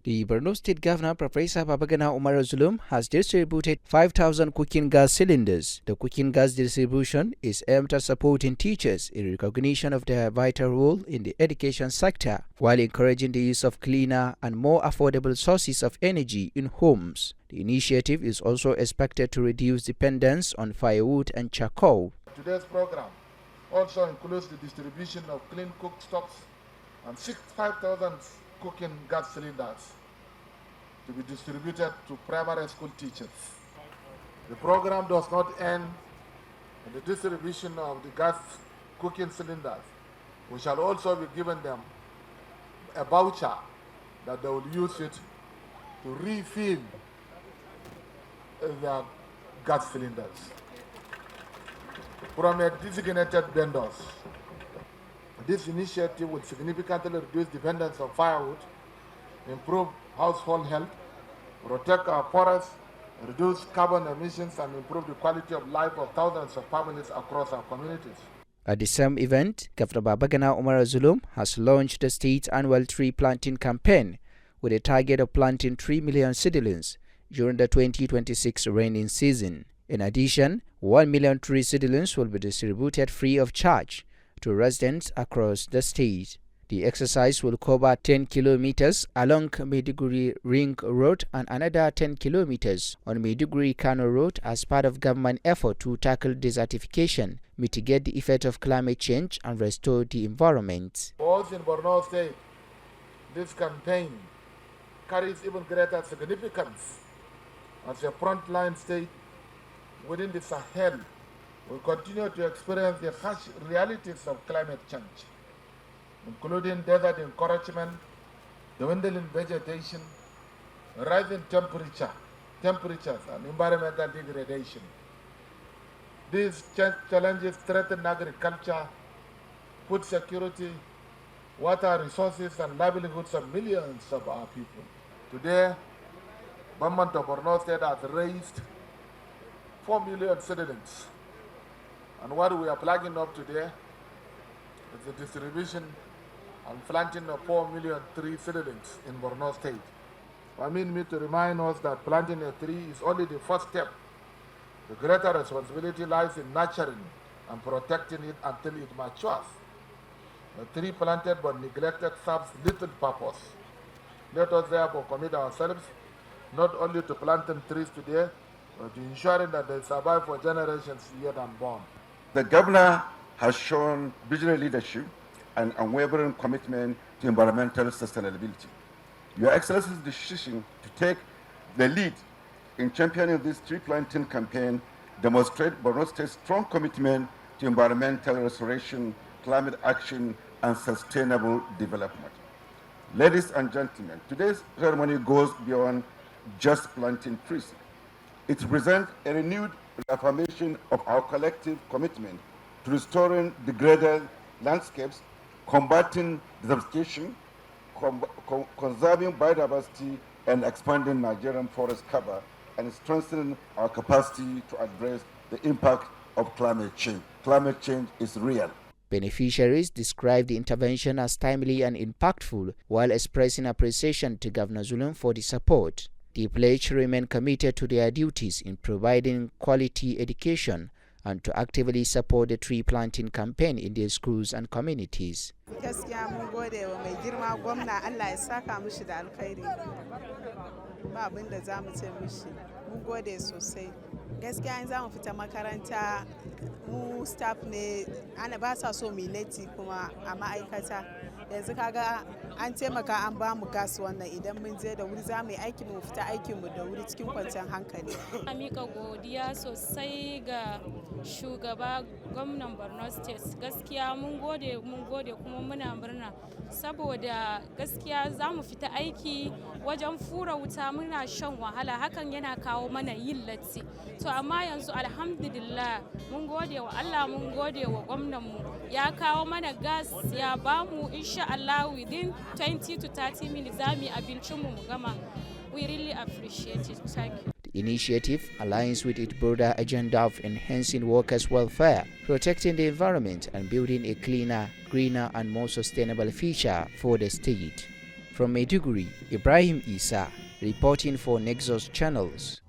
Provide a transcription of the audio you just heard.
The Borno State Governor, Professor Babagana Umara Zulum, has distributed 5,000 cooking gas cylinders. The cooking gas distribution is aimed at supporting teachers in recognition of their vital role in the education sector, while encouraging the use of cleaner and more affordable sources of energy in homes. The initiative is also expected to reduce dependence on firewood and charcoal. Today's program also includes the distribution of clean cooked stocks and 5,000 cooking gas cylinders to be distributed to primary school teachers. The program does not end in the distribution of the gas cooking cylinders. We shall also be giving them a voucher that they will use it to refill their gas cylinders from a designated vendors. This initiative will significantly reduce dependence on firewood, improve household health, protect our forests, reduce carbon emissions, and improve the quality of life of thousands of families across our communities. At the same event, Governor Babagana Umara Zulum has launched the state's annual tree planting campaign with a target of planting 3 million seedlings during the 2026 rainy season. In addition, 1 million tree seedlings will be distributed free of charge to residents across the state. The exercise will cover 10 kilometers along Maiduguri Ring Road and another 10 kilometers on Maiduguri Kano Road as part of government effort to tackle desertification, mitigate the effect of climate change, and restore the environment. For us in Borno State, this campaign carries even greater significance. As a frontline state within the Sahel, we continue to experience the harsh realities of climate change, including desert encroachment, dwindling vegetation, rising temperatures, and environmental degradation. These challenges threaten agriculture, food security, water resources, and livelihoods of millions of our people. Today, Government of Borno State has raised 4 million seedlings. And what we are plugging up today is the distribution and planting of 4 million tree seedlings in Borno State. I mean to remind us that planting a tree is only the first step. The greater responsibility lies in nurturing and protecting it until it matures. A tree planted but neglected serves little purpose. Let us therefore commit ourselves not only to planting trees today, but to ensuring that they survive for generations yet unborn. The governor has shown visionary leadership and unwavering commitment to environmental sustainability. Your Excellency's decision to take the lead in championing this tree planting campaign demonstrates Borno State's strong commitment to environmental restoration, climate action, and sustainable development. Ladies and gentlemen, today's ceremony goes beyond just planting trees. It represents a renewed affirmation of our collective commitment to restoring degraded landscapes, combating desertification, conserving biodiversity, and expanding Nigerian forest cover, and strengthening our capacity to address the impact of climate change. Climate change is real. Beneficiaries described the intervention as timely and impactful while expressing appreciation to Governor Zulum for the support. The pledge remain committed to their duties in providing quality education and to actively support the tree planting campaign in their schools and communities. Gaskiya mun gode wa mai girma gwamna, Allah ya saka mishi da alkhairi. Ba abin da za mu ce mishi. Mun gode sosai. Gaskiya in za mu fita makaranta mu staff ne ana ba sa so mu latti kuma a ma'aikata. Yanzu kaga an taimaka an ba mu gas wannan idan mun je da wuri za mu yi aiki mu fita aikin mu da wuri cikin kwanciyar hankali. Amika godiya sosai ga shugaba gwamnan Borno State. Gaskiya mun gode kuma muna murna saboda gaskiya za mu fita aiki wajen fura wuta muna shan wahala, hakan yana kawo mana yin latti. To amma yanzu alhamdulillah mun gode wa Allah, mun gode wa gwamnan mu ya kawo mana gas ya bamu insha Allah within 20 to 30 minutes za mu yi abincin mu gama. We really appreciate it. Thank you. The initiative aligns with its broader agenda of enhancing workers' welfare, protecting the environment, and building a cleaner, greener, and more sustainable future for the state. From Maiduguri, Ibrahim Isa, reporting for Nexus Channels.